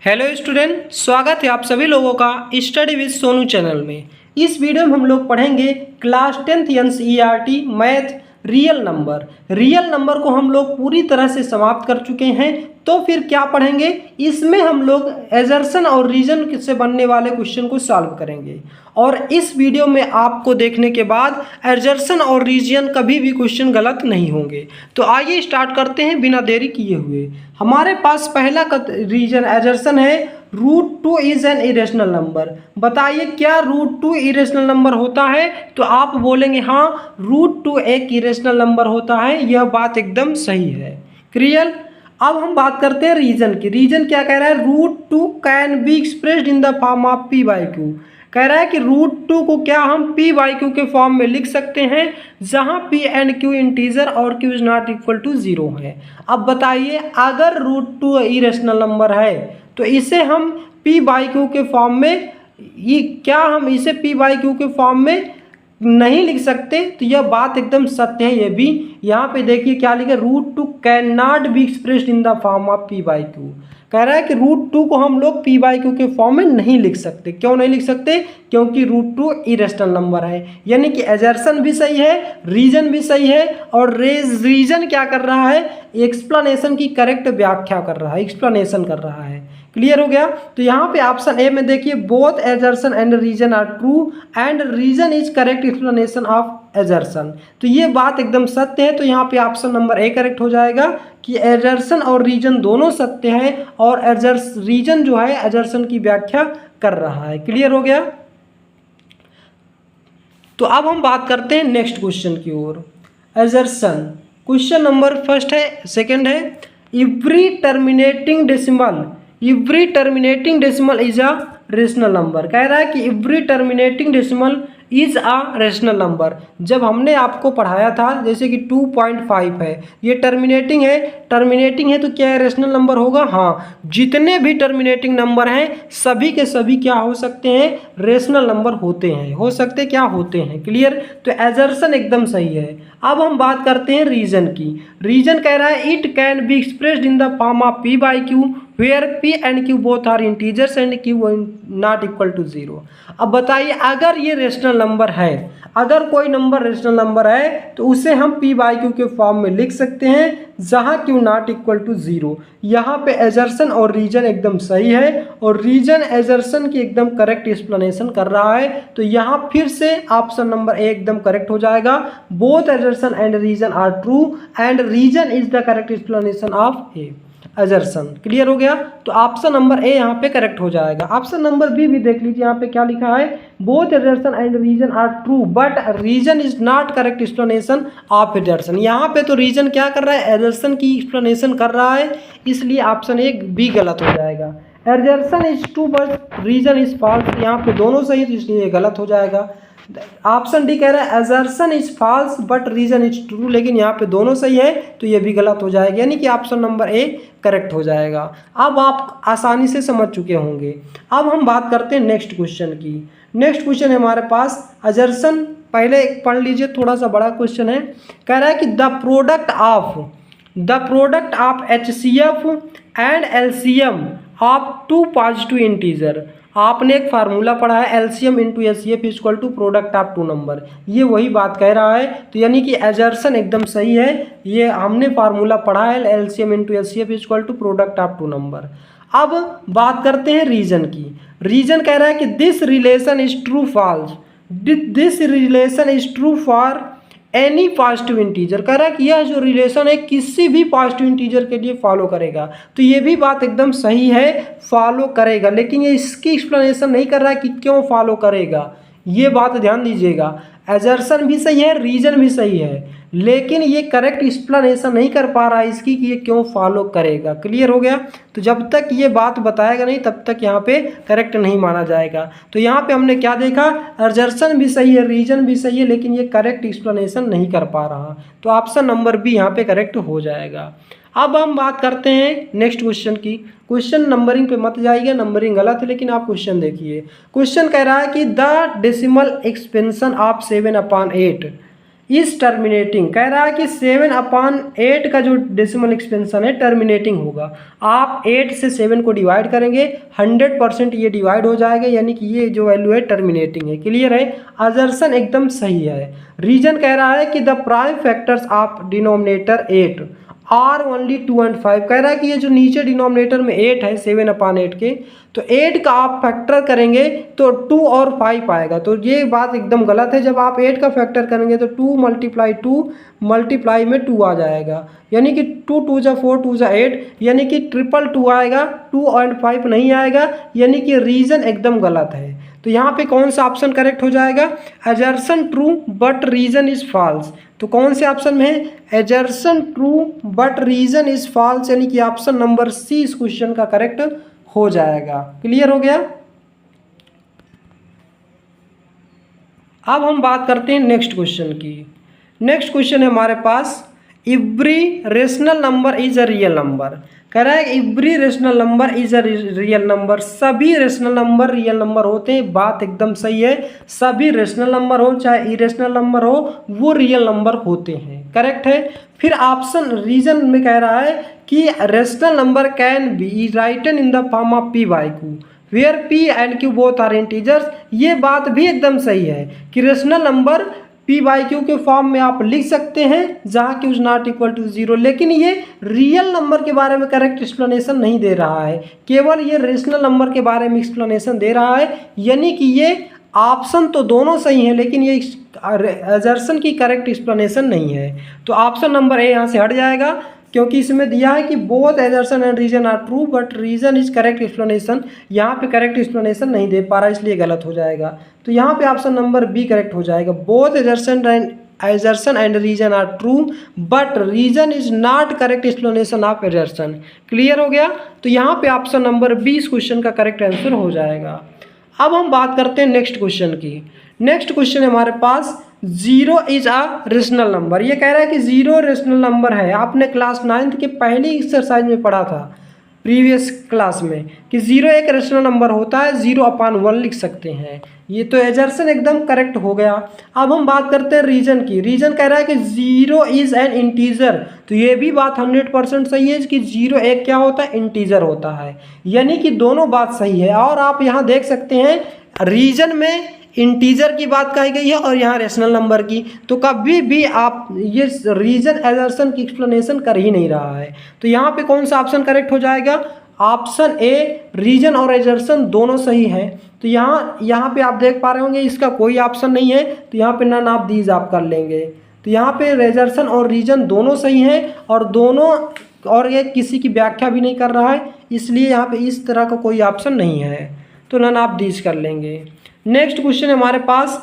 Hello student, स्वागत है आप सभी लोगों का स्टडी विद सोनू चैनल में। इस वीडियो में हम लोग पढ़ेंगे class 10th NCERT math real number. Real number को हम लोग पूरी तरह से समाप्त कर चुके हैं, तो फिर क्या पढ़ेंगे, इसमें हम लोग एजर्सन और रीजन से बनने वाले क्वेश्चन को सॉल्व करेंगे। और इस वीडियो में आपको देखने के बाद एजर्सन और रीजन कभी भी क्वेश्चन गलत नहीं होंगे। तो आइए स्टार्ट करते हैं बिना देरी किए हुए। हमारे पास पहला रीजन एजर्सन है, √2 इज एन इरेशनल नंबर। बताइए क्या √2 इरेशनल नंबर होता है? तो आप बोलेंगे हाँ, √2 एक इरेशनल नंबर होता है। यह बात एकदम सही है, क्लियर। अब हम बात करते हैं रीजन की। रीजन क्या कह रहा है? √2 can be expressed in the form of p/q। कह रहा है कि √2 को क्या हम p/q के फॉर्म में लिख सकते हैं, जहां p एंड q इंटीजर और q is not equal to 0 है। अब बताइए, अगर √2 इरेशनल नंबर है तो इसे हम p/q के फॉर्म में, ये क्या हम इसे p/q के फॉर्म में नहीं लिख सकते? तो यह बात एकदम सत्य है। ये भी यहाँ पे देखिए क्या लिखे, √2 can not be expressed in the form of p/q। कह रहा है कि √2 को हम लोग p/q के फॉर्म में नहीं लिख सकते। क्यों नहीं लिख सकते? क्योंकि √2 इरेशनल नंबर है। यानी कि एजर्सन भी सही है, रीजन भी सही है, और रीजन क्या कर रहा है? एक्सप्लेनेशन की करेक्ट व्याख्या कर रहा है, एक्सप्लेनेशन कर रहा है। क्लियर हो गया? तो यहाँ पे ऑप्शन ए में देखिए, both assertion and reason are true and reason is correct explanation of assertion. तो ये बात एकदम सत्य है। तो यहाँ पे ऑप्शन नंबर ए करेक्ट हो जाएगा कि एजर्सन और रीजन दोनों सत्य हैं, और रीजन जो है एजर्सन की व्याख्या कर रहा है। क्लियर हो गया? तो अब हम बात करते हैं नेक्स्ट क्वेश्चन की ओर। एजर्सन क्वेश्चन नंबर फर्स्ट है, सेकंड है, every terminating decimal is a rational number. कह रहा है कि every terminating decimal is a rational number. जब हमने आपको पढ़ाया था जैसे कि 2.5 है, ये टर्मिनेटिंग है तो क्या रेशनल नंबर होगा? हाँ, जितने भी टर्मिनेटिंग नंबर हैं सभी के सभी क्या हो सकते हैं? रेशनल नंबर होते हैं, हो सकते क्या होते हैं। क्लियर? तो एजर्सन एकदम सही है। अब हम बात करते हैं रीजन की। रीजन कह रहा है it can be expressed in the form of p/q where p and q both are integers and q not equal to 0। अब बताइए, अगर ये रेशनल नंबर है, अगर कोई नंबर रेशनल नंबर है तो उसे हम p/q के फॉर्म में लिख सकते हैं, जहां q नॉट इक्वल टू 0। यहाँ पे एजर्सन और रीजन एकदम सही है, और रीजन एजर्सन की एकदम करेक्ट एक्सप्लेनेशन कर रहा है। तो यहाँ फिर से ऑप्शन नंबर ए एकदम करेक्ट हो जाएगा। Both assertion and reason are true and reason is the correct explanation of a assertion. Clear हो गया? तो ऑप्शन नंबर ए यहाँ पे करेक्ट हो जाएगा। ऑप्शन नंबर बी भी देख लीजिए, यहाँ पे क्या लिखा है, both assertion and reason are true but reason is not correct explanation of assertion. यहाँ पे तो रीजन क्या कर रहा है? एजर्सन की एक्सप्लेनेशन कर रहा है, इसलिए ऑप्शन ए बी गलत हो जाएगा। Assertion is true but reason is false. यहाँ पे दोनों सही है, तो इसलिए ये गलत हो जाएगा। ऑप्शन डी कह रहा है assertion is false but reason is true, लेकिन यहाँ पे दोनों सही है, तो ये भी गलत हो जाएगा। यानी कि ऑप्शन नंबर ए करेक्ट हो जाएगा। अब आप आसानी से समझ चुके होंगे। अब हम बात करते हैं नेक्स्ट क्वेश्चन की। नेक्स्ट क्वेश्चन है हमारे पास एजर्सन, पहले पढ़ लीजिए, थोड़ा सा बड़ा क्वेश्चन है। कह रहा है कि the product of HCF and LCM of 2 positive integer. आपने एक फार्मूला पढ़ा है, LCM into HCF equal to product of 2 number. ये वही बात कह रहा है। तो यानी कि एजर्सन एकदम सही है, ये हमने फार्मूला पढ़ा है, LCM into HCF equal to product of 2 number. अब बात करते हैं रीजन की। रीजन कह रहा है कि this relation is true false, this relation is true for any positive integer. कह रहा है कि यह जो रिलेशन है किसी भी पॉजिटिव इंटीजर के लिए फॉलो करेगा। तो ये भी बात एकदम सही है, फॉलो करेगा, लेकिन ये इसकी एक्सप्लेनेशन नहीं कर रहा है कि क्यों फॉलो करेगा। ये बात ध्यान दीजिएगा, एजर्सन भी सही है, रीजन भी सही है, लेकिन ये करेक्ट एक्सप्लेनेशन नहीं कर पा रहा है इसकी कि ये क्यों फॉलो करेगा। क्लियर हो गया? तो जब तक ये बात बताएगा नहीं तब तक यहाँ पे करेक्ट नहीं माना जाएगा। तो यहाँ पे हमने क्या देखा, एजर्सन भी सही है, रीजन भी सही है, लेकिन ये करेक्ट एक्सप्लेनेशन नहीं कर पा रहा। तो ऑप्शन नंबर बी यहाँ पे करेक्ट हो जाएगा। अब हम बात करते हैं नेक्स्ट क्वेश्चन की। क्वेश्चन नंबरिंग पे मत जाइए, नंबरिंग गलत है, लेकिन आप क्वेश्चन देखिए। क्वेश्चन कह रहा है कि द डेसिमल एक्सपेंशन ऑफ 7/8 इस टर्मिनेटिंग, कह रहा है कि 7/8 का जो डेसिमल एक्सपेंशन है टर्मिनेटिंग होगा। आप 8 से 7 को डिवाइड करेंगे 100% ये डिवाइड हो जाएगा, यानी कि ये जो वैल्यू है टर्मिनेटिंग है। क्लियर है, असर्शन एकदम सही है। रीजन कह रहा है कि the prime factors of denominator 8 are only 2 and 5, कह रहा है कि ये जो नीचे डिनोमिनेटर में 8 है 7/8 के, तो 8 का आप फैक्टर करेंगे तो 2 और 5 आएगा। तो ये बात एकदम गलत है। जब आप 8 का फैक्टर करेंगे तो 2 × 2 मल्टीप्लाई में 2 आ जाएगा, यानी कि 2 × 2 = 4, 2 × 8, यानी कि 222 आएगा, 2 और 5 नहीं आएगा, यानी कि रीजन एकदम गलत है। तो यहाँ पे कौन सा ऑप्शन करेक्ट हो जाएगा? Assertion true but reason is false. तो कौन से ऑप्शन में है? Assertion true but reason is false, यानी कि ऑप्शन नंबर सी इस क्वेश्चन का करेक्ट हो जाएगा। क्लियर हो गया। अब हम बात करते हैं नेक्स्ट क्वेश्चन की। नेक्स्ट क्वेश्चन है हमारे पास, every rational number is a real number. कह रहा है every rational number is a real number, सभी रेशनल नंबर रियल नंबर होते हैं। बात एकदम सही है, सभी रेशनल नंबर हो चाहे इरेशनल नंबर हो वो रियल नंबर होते हैं, करेक्ट है। फिर ऑप्शन रीजन में कह रहा है कि rational number can be written in the form of p by q where p and q both are integers. ये बात भी एकदम सही है कि rational number p by q के फॉर्म में आप लिख सकते हैं जहाँ q ≠ 0, लेकिन ये रियल नंबर के बारे में करेक्ट एक्सप्लेनेशन नहीं दे रहा है, केवल ये रेशनल नंबर के बारे में एक्सप्लेनेशन दे रहा है। यानी कि ये ऑप्शन तो दोनों सही हैं, लेकिन ये असर्शन की करेक्ट एक्सप्लेनेशन नहीं है। तो ऑप्शन नंबर ए यहाँ से हट जाएगा, क्योंकि इसमें दिया है कि both assertion and reason are true but reason is correct explanation. यहाँ पे करेक्ट एक्सप्लेनेशन नहीं दे पा रहा, इसलिए गलत हो जाएगा। तो यहाँ पे ऑप्शन नंबर बी करेक्ट हो जाएगा। Both assertion and reason are true but reason is not correct explanation of assertion। Clear हो गया। तो यहाँ पे ऑप्शन नंबर बी इस क्वेश्चन का करेक्ट आंसर हो जाएगा। अब हम बात करते हैं नेक्स्ट क्वेश्चन की। नेक्स्ट क्वेश्चन है हमारे पास, 0 इज अ रेशनल नंबर। ये कह रहा है कि 0 रेशनल नंबर है। आपने क्लास 9th के पहली एक्सरसाइज में पढ़ा था प्रीवियस क्लास में कि 0 एक रेशनल नंबर होता है, 0/1 लिख सकते हैं। ये तो असर्शन एकदम करेक्ट हो गया। अब हम बात करते हैं रीजन की। रीजन कह रहा है कि 0 इज एन इंटीजर। तो ये भी बात 100% सही है कि 0 एक क्या होता है? इंटीजर होता है, यानी कि दोनों बात सही है। और आप यहाँ देख सकते हैं रीजन में इंटीजर की बात कही गई है और यहाँ रेशनल नंबर की, तो कभी भी आप ये रीजन असर्शन की एक्सप्लेनेशन कर ही नहीं रहा है। तो यहाँ पे कौन सा ऑप्शन करेक्ट हो जाएगा? ऑप्शन ए, रीजन और असर्शन दोनों सही है। तो यहाँ पे आप देख पा रहे होंगे इसका कोई ऑप्शन नहीं है, तो यहाँ पे नन ऑफ दीज आप कर लेंगे। तो यहाँ पे असर्शन और रीजन दोनों सही हैं और दोनों, और ये किसी की व्याख्या भी नहीं कर रहा है, इसलिए यहाँ पे इस तरह का कोई ऑप्शन नहीं है, तो नन ऑफ दीज कर लेंगे। नेक्स्ट क्वेश्चन है हमारे पास,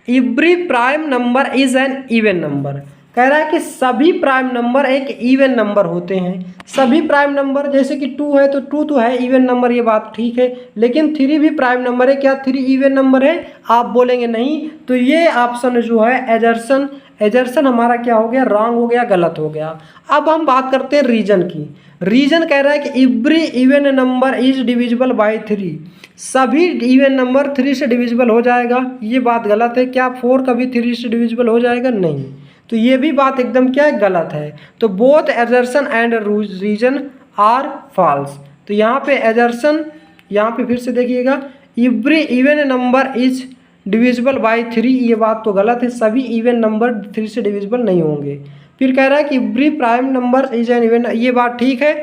every prime number is an even number. कह रहा है कि सभी प्राइम नंबर एक इवन नंबर होते हैं। सभी प्राइम नंबर, जैसे कि 2 है तो 2 तो है इवन नंबर, ये बात ठीक है, लेकिन 3 भी प्राइम नंबर है। क्या 3 इवन नंबर है? आप बोलेंगे नहीं, तो ये ऑप्शन जो है असर्शन हमारा क्या हो गया? रॉन्ग हो गया, गलत हो गया। अब हम बात करते हैं रीजन की। रीजन कह रहा है कि every even number is divisible by 3। सभी इवन नंबर 3 से डिविजिबल हो जाएगा, ये बात गलत है। क्या 4 कभी 3 से डिविजिबल हो जाएगा? नहीं। तो ये भी बात एकदम क्या है? गलत है। तो both assertion and reason are false. तो यहाँ पे असर्शन, यहाँ पे फिर से देखिएगा, every even number is divisible by 3, ये बात तो गलत है। सभी इवन नंबर 3 से डिविजिबल नहीं होंगे। फिर कह रहा है कि every prime number is an even, ये बात ठीक है,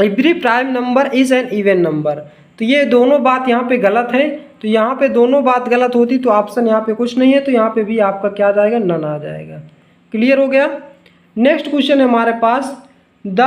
every prime number is an even number. तो ये दोनों बात यहाँ पे गलत है। तो यहाँ पे दोनों बात गलत होती तो ऑप्शन यहाँ पे कुछ नहीं है, तो यहाँ पे भी आपका क्या आ जाएगा? नन आ जाएगा। क्लियर हो गया। नेक्स्ट क्वेश्चन है हमारे पास, the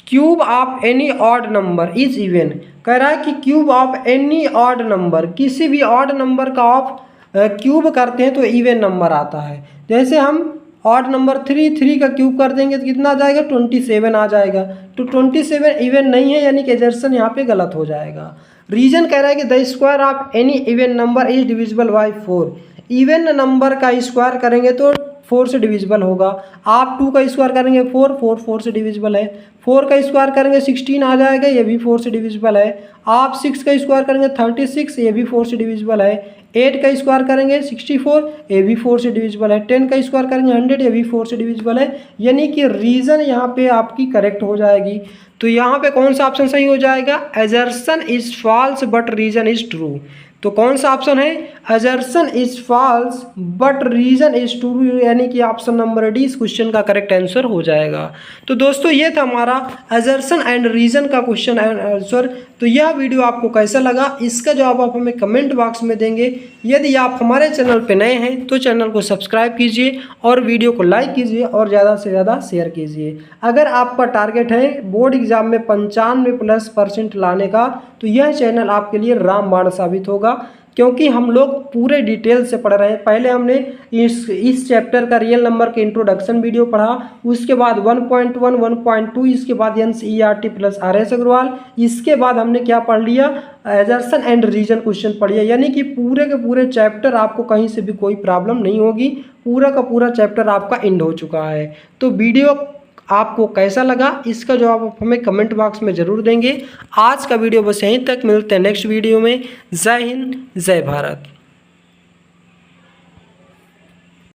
cube of any odd number is even. कह रहा है कि cube of any odd number, किसी भी ऑड नंबर का आप क्यूब करते हैं तो इवन नंबर आता है। जैसे हम ऑड नंबर 3 का क्यूब कर देंगे तो कितना आ जाएगा? 27 आ जाएगा। तो 27 इवन नहीं है, यानी कि असर्शन यहाँ पे गलत हो जाएगा। रीजन कह रहा है कि the square of any even number is divisible bye 4। Even number का स्क्वायर करेंगे तो 4 से डिविजिबल होगा। आप 2 का स्क्वायर करेंगे 4, 4 4 से डिविजिबल है। 4 का स्क्वायर करेंगे 16 आ जाएगा, ये भी 4 से डिविजिबल है। आप 6 का स्क्वायर करेंगे 36, ये भी 4 से डिविजिबल है। 8 का स्क्वायर करेंगे 64, ये भी 4 से डिविजिबल है। 10 का स्क्वायर करेंगे 100, ये भी 4 से डिविजिबल है। यानी कि रीज़न यहाँ पे आपकी करेक्ट हो जाएगी। तो यहाँ पे कौन सा ऑप्शन सही हो जाएगा? Assertion is false but reason is true. तो कौन सा ऑप्शन है? Assertion is false but reason is true, यानी कि ऑप्शन नंबर डी इस क्वेश्चन का करेक्ट आंसर हो जाएगा। तो दोस्तों ये था हमारा असर्शन एंड रीजन का क्वेश्चन एंड आंसर। तो यह वीडियो आपको कैसा लगा, इसका जवाब आप हमें कमेंट बॉक्स में देंगे। यदि आप हमारे चैनल पर नए हैं तो चैनल को सब्सक्राइब कीजिए और वीडियो को लाइक कीजिए और ज़्यादा से ज़्यादा शेयर कीजिए। अगर आपका टारगेट है बोर्ड एग्जाम में 95+ % लाने का, तो यह चैनल आपके लिए रामबाण साबित होगा, क्योंकि हम लोग पूरे डिटेल से पढ़ रहे हैं। पहले हमने इस चैप्टर का रियल नंबर के इंट्रोडक्शन वीडियो पढ़ा, उसके बाद 1.1, 1.2, इसके बाद NCERT प्लस RS अग्रवाल, इसके बाद हमने क्या पढ़ लिया? असर्शन एंड रीजन क्वेश्चन पढ़िए। यानी कि पूरे के पूरे चैप्टर आपको कहीं से भी कोई प्रॉब्लम नहीं होगी, पूरा का पूरा चैप्टर आपका एंड हो चुका है। तो वीडियो आपको कैसा लगा, इसका जवाब आप हमें कमेंट बॉक्स में ज़रूर देंगे। आज का वीडियो बस यहीं तक, मिलते हैं नेक्स्ट वीडियो में। जय हिंद, जय भारत।